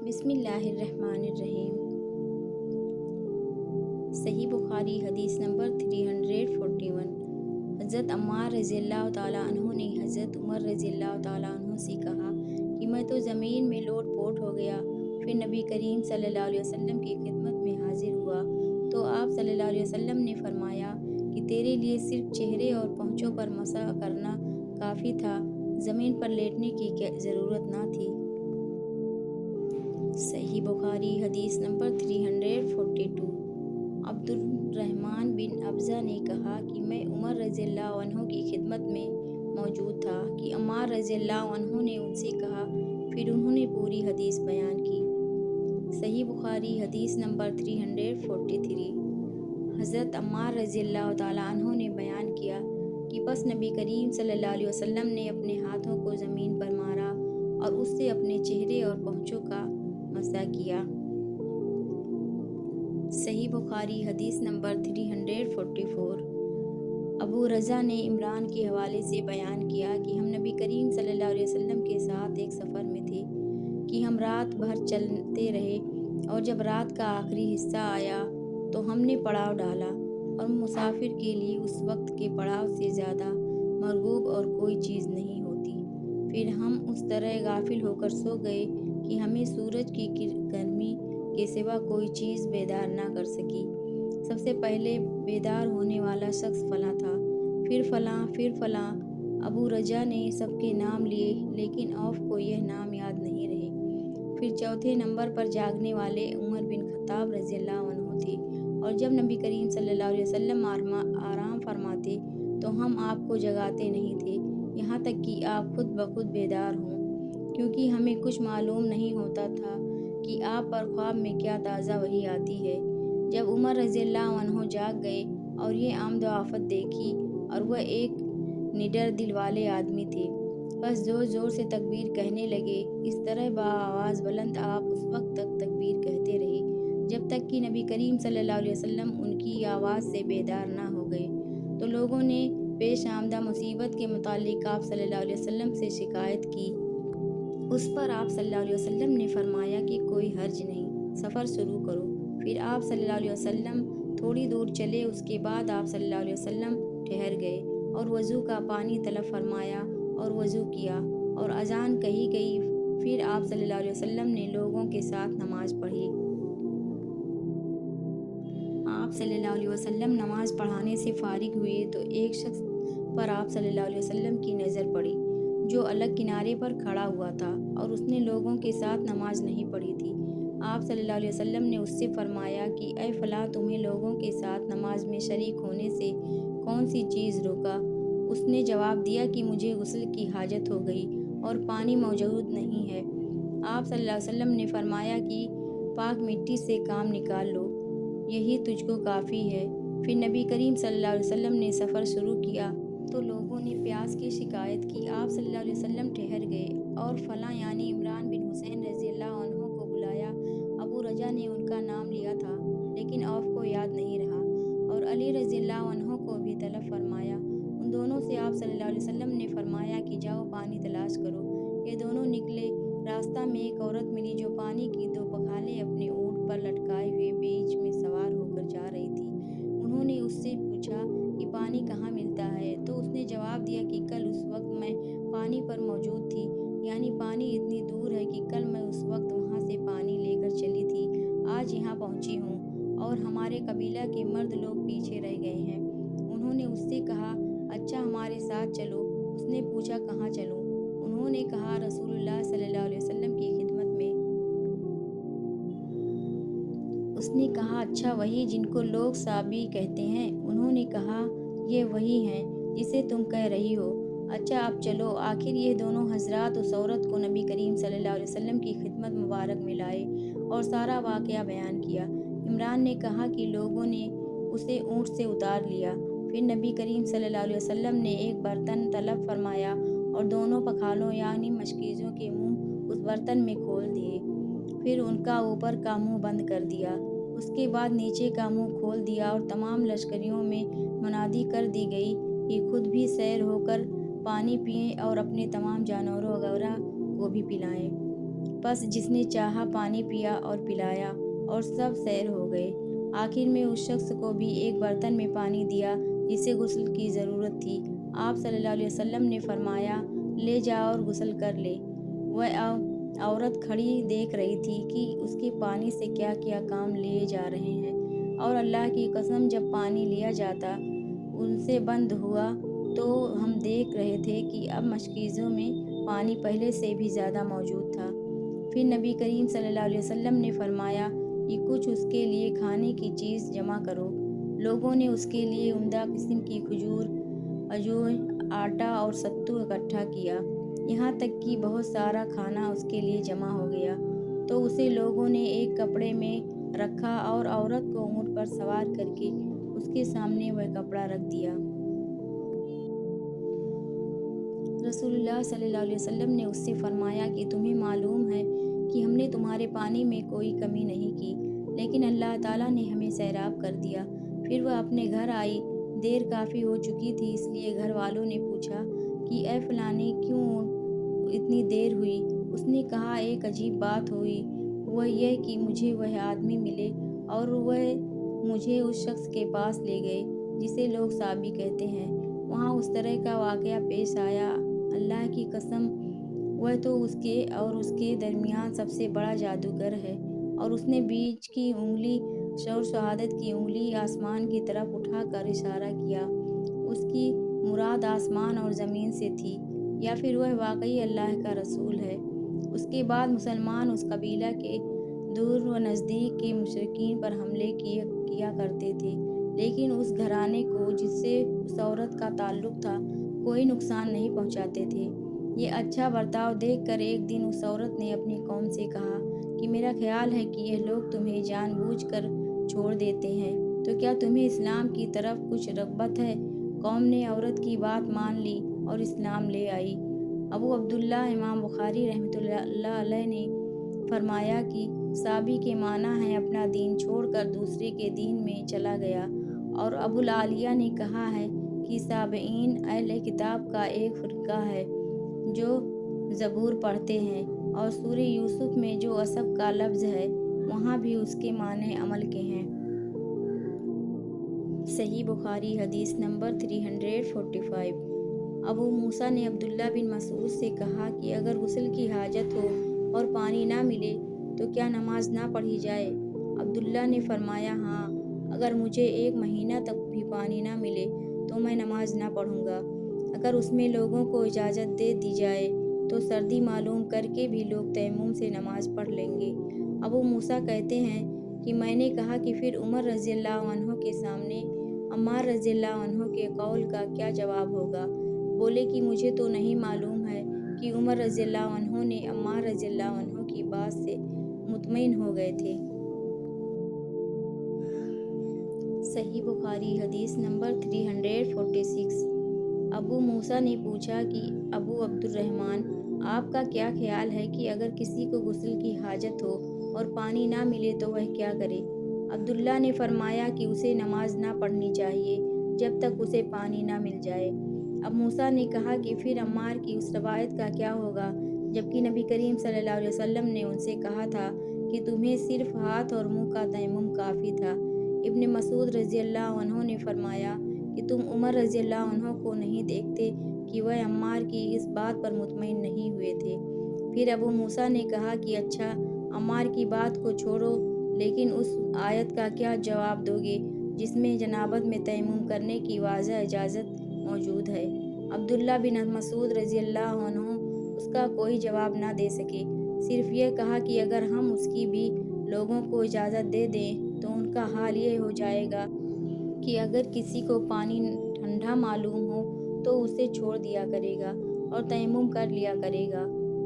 बिस्मिल्लाहिर्रहमानिर्रहीम। सही बुखारी हदीस नंबर 341। हज़रत अम्मार रज़ियल्लाहु ताला अन्हु ने हज़रत उमर रज़ियल्लाहु ताला अन्हु से कहा कि मैं तो ज़मीन में लोट-पोट हो गया। फिर नबी करीम सल्लल्लाहु अलैहि वसल्लम की खिदमत में हाजिर हुआ तो आप सल्लल्लाहु अलैहि वसल्लम ने फरमाया कि तेरे लिए सिर्फ चेहरे और पहुँचों पर मसा करना काफ़ी था, ज़मीन पर लेटने की ज़रूरत ना थी। सही बुखारी हदीस नंबर 342। अब्दुर्रहमान बिन अब्ज़ा ने कहा कि मैं उमर रज़ियल्लाहु अन्हु की खिदमत में मौजूद था कि अम्मार रज़ियल्लाहु अन्हु ने उनसे कहा, फिर उन्होंने पूरी हदीस बयान की। सही बुखारी हदीस नंबर 343। हज़रत अम्मार रज़ियल्लाहु ताला अन्हु ने बयान किया कि बस नबी करीम सल्लल्लाहु अलैहि वसल्लम ने अपने हाथों को ज़मीन पर मारा और उससे अपने चेहरे और पहुँचों का मसा किया। सही बुखारी हदीस नंबर 344। अबू रज़ा ने इमरान के हवाले से बयान किया कि हम नबी करीम सल्लल्लाहु अलैहि वसल्लम के साथ एक सफ़र में थे कि हम रात भर चलते रहे और जब रात का आखिरी हिस्सा आया तो हमने पड़ाव डाला और मुसाफिर के लिए उस वक्त के पड़ाव से ज़्यादा मरगूब और कोई चीज़ नहीं होती। फिर हम उस तरह गाफिल होकर सो गए कि हमें सूरज की गर्मी के सिवा कोई चीज़ बेदार ना कर सकी। सबसे पहले बेदार होने वाला शख्स फलां था, फिर फलां। अबू रजा ने सबके नाम लिए लेकिन औफ को यह नाम याद नहीं रहे। फिर चौथे नंबर पर जागने वाले उमर बिन खत्ताब रज़ियल्लाहु अन्हु थे और जब नबी करीम सल्लल्लाहु अलैहि वसल्लम आराम फरमाते तो हम आपको जगाते नहीं थे, यहाँ तक कि आप खुद ब खुद बेदार हों, क्योंकि हमें कुछ मालूम नहीं होता था कि आप पर ख्वाब में क्या ताज़ा वही आती है। जब उमर रज़ियल्लाहु अन्हु जाग गए और ये आमद आफत देखी और वह एक निडर दिल वाले आदमी थे, बस ज़ोर ज़ोर से तकबीर कहने लगे। इस तरह बाआवाज़ बुलंद आप उस वक्त तक तकबीर कहते रहे जब तक कि नबी करीम सल्लल्लाहु अलैहि वसल्लम उनकी आवाज़ से बेदार ना हो गए। तो लोगों ने पेश आमदा मुसीबत के मुतालिक आप सल्लल्लाहु अलैहि वसल्लम से शिकायत की। उस पर आप सल्लल्लाहु अलैहि वसल्लम ने फरमाया कि कोई हर्ज नहीं, सफ़र शुरू करो। फिर आप सल्लल्लाहु अलैहि वसल्लम थोड़ी दूर चले। उसके बाद आप सल्लल्लाहु अलैहि वसल्लम ठहर गए और वज़ू का पानी तलब फरमाया और वज़ू किया और अज़ान कही गई। फिर आप सल्लल्लाहु अलैहि वसल्लम ने लोगों के साथ नमाज पढ़ी। आप सल्लल्लाहु अलैहि वसल्लम नमाज पढ़ाने से फारिग हुए तो एक शख्स पर आप सल्लल्लाहु अलैहि वसल्लम की नज़र पड़ी जो अलग किनारे पर खड़ा हुआ था और उसने लोगों के साथ नमाज नहीं पढ़ी थी। आप सल्लल्लाहु अलैहि वसल्लम ने उससे फरमाया कि ऐ फलां, तुम्हें लोगों के साथ नमाज में शरीक होने से कौन सी चीज़ रोका? उसने जवाब दिया कि मुझे गुस्ल की हाजत हो गई और पानी मौजूद नहीं है। आप सल्लल्लाहु अलैहि वसल्लम ने फरमाया कि पाक मिट्टी से काम निकाल लो, यही तुझको काफ़ी है। फिर नबी करीम सल्लल्लाहु अलैहि वसल्लम ने सफ़र शुरू किया तो लोगों ने प्यास की शिकायत की। आप सल्लल्लाहु अलैहि वसल्लम ठहर गए और फलां यानी इमरान बिन हुसैन रज़ियल्लाहु अन्हु को बुलाया। अबू रजा ने उनका नाम लिया था लेकिन औफ को याद नहीं रहा और अली रज़ियल्लाहु अन्हु को भी तलब फरमाया। उन दोनों से आप सल्लल्लाहु अलैहि वसल्लम ने फरमाया कि जाओ पानी तलाश करो। ये दोनों निकले। रास्ता में एक औरत मिली जो पानी की दो पखाले अपने ऊँट पर लटकाए हुए बीच में सवार होकर जा रही थी। उन्होंने उससे पूछा कि पानी कहाँ मिलता है? तो उसने जवाब दिया कि कल उस वक्त मैं पानी पर मौजूद थी, यानी पानी इतनी दूर है कि कल मैं उस वक्त वहाँ से पानी लेकर चली थी, आज यहाँ पहुँची हूँ और हमारे कबीला के मर्द लोग पीछे रह गए हैं। उन्होंने उससे कहा, अच्छा हमारे साथ चलो। उसने पूछा, कहाँ चलूँ? उन्होंने कहा, रसूलुल्लाह सल्लल्लाहु अलैहि वसल्लम की खिदमत में। उसने कहा, अच्छा वही जिनको लोग साबी कहते हैं? उन्होंने कहा, ये वही हैं जिसे तुम कह रही हो। अच्छा अब चलो। आखिर ये दोनों हजरात उस औरत को नबी करीम सल्लल्लाहु अलैहि वसल्लम की खिदमत मुबारक में लाए और सारा वाक़या बयान किया। इमरान ने कहा कि लोगों ने उसे ऊँट से उतार लिया। फिर नबी करीम सल्लल्लाहु अलैहि वसल्लम ने एक बर्तन तलब फरमाया और दोनों पखालों यानी मशकीज़ों के मुँह उस बर्तन में खोल दिए। फिर उनका ऊपर का मुँह बंद कर दिया। उसके बाद नीचे का मुँह खोल दिया और तमाम लश्करियों में मुनादी कर दी गई कि खुद भी सैर होकर पानी पिएं और अपने तमाम जानवरों वगैरह को भी पिलाएं। बस जिसने चाहा पानी पिया और पिलाया और सब सैर हो गए। आखिर में उस शख्स को भी एक बर्तन में पानी दिया जिसे गुस्ल की ज़रूरत थी। आप सल्लल्लाहु अलैहि वसल्लम ने फरमाया, ले जाओ और गुस्ल कर ले। वह औरत खड़ी देख रही थी कि उसके पानी से क्या क्या काम लिए जा रहे हैं, और अल्लाह की कसम जब पानी लिया जाता उनसे बंद हुआ तो हम देख रहे थे कि अब मशकीज़ों में पानी पहले से भी ज़्यादा मौजूद था। फिर नबी करीम सल्लल्लाहु अलैहि वसल्लम ने फरमाया कि कुछ उसके लिए खाने की चीज़ जमा करो। लोगों ने उसके लिए उम्दा किस्म की खजूर, अजूर, आटा और सत्तू इकट्ठा किया, यहाँ तक कि बहुत सारा खाना उसके लिए जमा हो गया। तो उसे लोगों ने एक कपड़े में रखा और औरत को ऊँट पर सवार करके उसके सामने वह कपड़ा रख दिया। रसूलुल्लाह सल्लल्लाहु अलैहि वसल्लम ने उससे फरमाया कि तुम्हें मालूम है कि हमने तुम्हारे पानी में कोई कमी नहीं की, लेकिन अल्लाह ताला ने हमें सैराब कर दिया। फिर वह अपने घर आई। देर काफ़ी हो चुकी थी, इसलिए घर वालों ने पूछा कि ए फलानी, क्यों इतनी देर हुई? उसने कहा, एक अजीब बात हुई, वह यह कि मुझे वह आदमी मिले और वह मुझे उस शख्स के पास ले गए जिसे लोग साबी कहते हैं। वहाँ उस तरह का वाक़या पेश आया, अल्लाह की कसम वह तो उसके और उसके दरमियान सबसे बड़ा जादूगर है। और उसने बीच की उंगली और शहादत की उंगली आसमान की तरफ उठाकर इशारा किया। उसकी मुराद आसमान और ज़मीन से थी, या फिर वह वाकई अल्लाह का रसूल है। उसके बाद मुसलमान उस कबीला के दूर व नज़दीक के मुशरिकीन पर हमले किया करते थे, लेकिन उस घराने को जिससे उस औरत का ताल्लुक़ था कोई नुकसान नहीं पहुंचाते थे। ये अच्छा बर्ताव देखकर एक दिन उस औरत ने अपनी कौम से कहा कि मेरा ख्याल है कि यह लोग तुम्हें जानबूझकर छोड़ देते हैं, तो क्या तुम्हें इस्लाम की तरफ कुछ रग़बत है? कौम ने औरत की बात मान ली और इस्लाम ले आई। अबू अब्दुल्ला इमाम बुखारी रहमतुल्लाह अलैह ने फरमाया कि साबी के माना है अपना दीन छोड़कर दूसरे के दीन में चला गया। और अबुल आलिया ने कहा है कि साबईन अहले किताब का एक फ़िरका है जो ज़बूर पढ़ते हैं, और सूरह यूसुफ में जो असब का लफ्ज़ है वहाँ भी उसके माने अमल के हैं। सही बुखारी हदीस नंबर 345। अबू मूसा ने अब्दुल्ला बिन मसूद से कहा कि अगर गुस्ल की हाजत हो और पानी ना मिले तो क्या नमाज ना पढ़ी जाए? अब्दुल्ला ने फरमाया, हाँ, अगर मुझे 1 महीना तक भी पानी ना मिले तो मैं नमाज ना पढ़ूँगा। अगर उसमें लोगों को इजाज़त दे दी जाए तो सर्दी मालूम करके भी लोग तयम्मुम से नमाज पढ़ लेंगे। अबू मूसा कहते हैं कि मैंने कहा कि फिर उमर रज़ियल्लाहु अन्हु के सामने अम्मार रज़ियल्लाहु अन्हु के कौल का क्या जवाब होगा? बोले कि मुझे तो नहीं मालूम है कि उमर रज़ियल्लाहु अन्हु ने अम्मार रज़ियल्लाहु अन्हु की बात से मुतमईन हो गए थे। सही बुखारी हदीस नंबर 346। अबू मूसा ने पूछा कि अबू अब्दुर्रहमान, आपका क्या ख्याल है कि अगर किसी को गुस्ल की हाजत हो और पानी ना मिले तो वह क्या करे? अब्दुल्ला ने फरमाया कि उसे नमाज ना पढ़नी चाहिए जब तक उसे पानी ना मिल जाए। अब मूसा ने कहा कि फिर अम्मार की उस रवायत का क्या होगा, जबकि नबी करीम सल्लल्लाहु अलैहि वसल्लम ने उनसे कहा था कि तुम्हें सिर्फ हाथ और मुंह का तयम्मुम काफ़ी था। इब्न मसूद रज़ियल्लाहु अन्हु ने फरमाया कि तुम उमर रज़ियल्लाहु अन्हु को नहीं देखते कि वह अम्मार की इस बात पर मुतमईन नहीं हुए थे। फिर अबू मूसा ने कहा कि अच्छा, अम्मार की बात को छोड़ो, लेकिन उस आयत का क्या जवाब दोगे जिसमें जनाबत में तयम्मुम करने की वाज़ह इजाज़त मौजूद है? अब्दुल्ला बिन मसूद रज़ियल्लाहु अन्हु उसका कोई जवाब ना दे सके, सिर्फ यह कहा कि अगर हम उसकी भी लोगों को इजाज़त दे दें तो उनका हाल ये हो जाएगा कि अगर किसी को पानी ठंडा मालूम हो तो उसे छोड़ दिया करेगा और तयम्मुम कर लिया करेगा।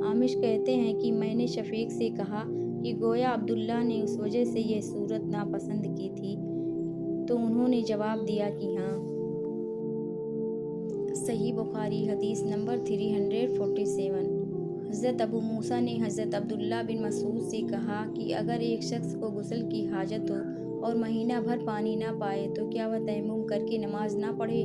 आमिश कहते हैं कि मैंने शफीक से कहा कि गोया अब्दुल्ला ने उस वजह से यह सूरत नापसंद की थी, तो उन्होंने जवाब दिया कि हाँ। सही बुखारी हदीस नंबर 347। हज़रत अबू मूसा ने हज़रत अब्दुल्ला बिन मसूद से कहा कि अगर एक शख्स को गुस्ल की हाजत हो और महीना भर पानी ना पाए तो क्या वह तयम्मुम करके नमाज ना पढ़े?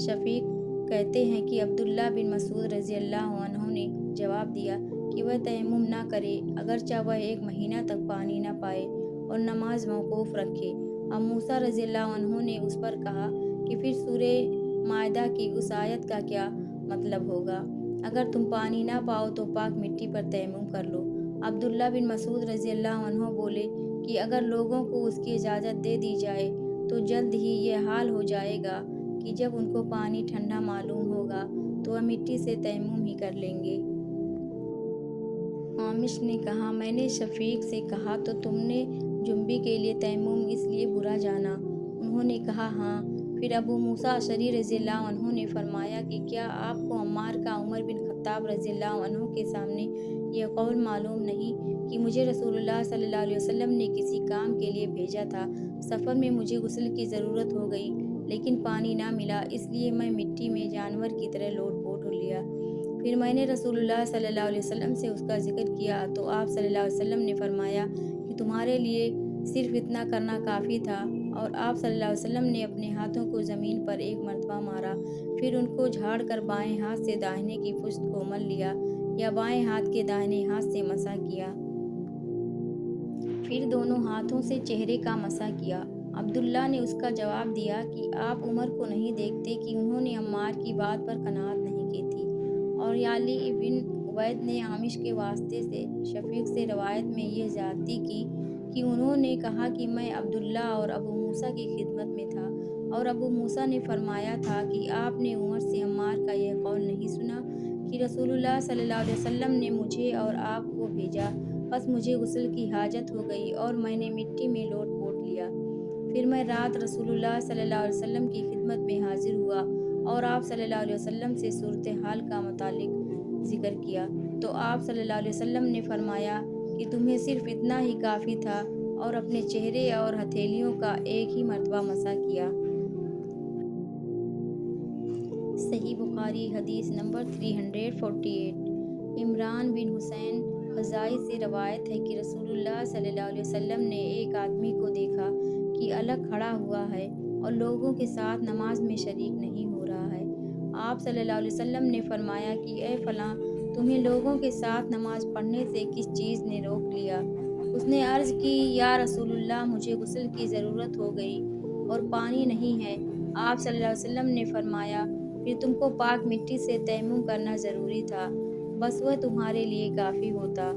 शफीक कहते हैं कि अब्दुल्ला बिन मसूद रज़ियल्लाहु अन्हु ने जवाब दिया कि वह तयम्मुम ना करे, अगरचे वह 1 महीना तक पानी ना पाए और नमाज मौकूफ़ रखे। अब मूसा रज़ियल्लाहु अन्हु ने उस पर कहा कि फिर सूरे माइदा की उस आयत का क्या मतलब होगा? अगर तुम पानी ना पाओ तो पाक मिट्टी पर तयम्मुम कर लो। अब्दुल्ला बिन मसूद रज़ियल्लाहु अन्हु बोले कि अगर लोगों को उसकी इजाज़त दे दी जाए तो जल्द ही ये हाल हो जाएगा कि जब उनको पानी ठंडा मालूम होगा तो वह मिट्टी से तयम्मुम ही कर लेंगे। आमिश ने कहा, मैंने शफीक से कहा तो तुमने जुम्बी के लिए तयम्मुम इसलिए बुरा जाना? उन्होंने कहा, हाँ। फिर अबू मूसा अशरी रज़ियल्लाहु अन्हु ने फरमाया कि क्या आपको अम्मार का उमर बिन खत्ताब रज़ियल्लाहु अन्हु के सामने यह कौल मालूम नहीं कि मुझे रसूलुल्लाह सल्लल्लाहु अलैहि वसल्लम ने किसी काम के लिए भेजा था। सफ़र में मुझे गुस्ल की ज़रूरत हो गई, लेकिन पानी ना मिला, इसलिए मैं मिट्टी में जानवर की तरह लोट-पोट हो लिया। फिर मैंने रसूलुल्लाह सल्लल्लाहु अलैहि वसल्लम से उसका ज़िक्र किया तो आप सल्लल्लाहु अलैहि वसल्लम ने फरमाया कि तुम्हारे लिए सिर्फ़ इतना करना काफ़ी था। और आप सल्लल्लाहु अलैहि वसल्लम ने अपने हाथों को ज़मीन पर एक मरतबा मारा, फिर उनको झाड़ कर बाएँ हाथ से दाहिने की पुश्त को मल लिया या बाएँ हाथ के दाहिने हाथ से मसा किया, फिर दोनों हाथों से चेहरे का मसा किया। अब्दुल्ला ने उसका जवाब दिया कि आप उमर को नहीं देखते कि उन्होंने अम्मार की बात पर कनाअत नहीं की थी। और याली इब्न उबैद ने आमिश के वास्ते से शफीक से रवायत में यह ज़्यादती की कि उन्होंने कहा कि मैं अब्दुल्ला और अबू मूसा की खिदमत में था और अबू मूसा ने फरमाया था कि आपने उमर से अम्मार का यह कौल नहीं सुना कि रसूलुल्लाह सल्लल्लाहु अलैहि वसल्लम ने मुझे और आपको भेजा, बस मुझे गुस्ल की हाजत हो गई और मैंने मिट्टी में लोट-पोट लिया। फिर मैं रात रसूलुल्लाह सल्लल्लाहु अलैहि वसल्लम की खिदमत में हाजिर हुआ और आप सल्लल्लाहु अलैहि वसल्लम से सूरत हाल का मुतालिक ज़िक्र किया तो आप सल्लल्लाहु अलैहि वसल्लम ने फरमाया कि तुम्हें सिर्फ़ इतना ही काफ़ी था और अपने चेहरे और हथेलियों का एक ही मरतबा मसा किया। सही बुखारी हदीस नंबर 348। इमरान बिन हुसैन ख़ज़ाई से रवायत है कि रसूलुल्लाह सल्लल्लाहु अलैहि वसल्लम ने एक आदमी को देखा कि अलग खड़ा हुआ है और लोगों के साथ नमाज में शरीक नहीं हो रहा है। आप सल्लल्लाहु अलैहि वसल्लम ने फरमाया कि ए फ़लाँ, तुम्हें लोगों के साथ नमाज पढ़ने से किस चीज़ ने रोक लिया? उसने अर्ज़ की, या रसूलुल्लाह, मुझे गुस्ल की ज़रूरत हो गई और पानी नहीं है। आप सल्लल्लाहु अलैहि वसल्लम ने फरमाया, फिर तुमको पाक मिट्टी से तयम्मुम करना ज़रूरी था, बस वह तुम्हारे लिए काफ़ी होता।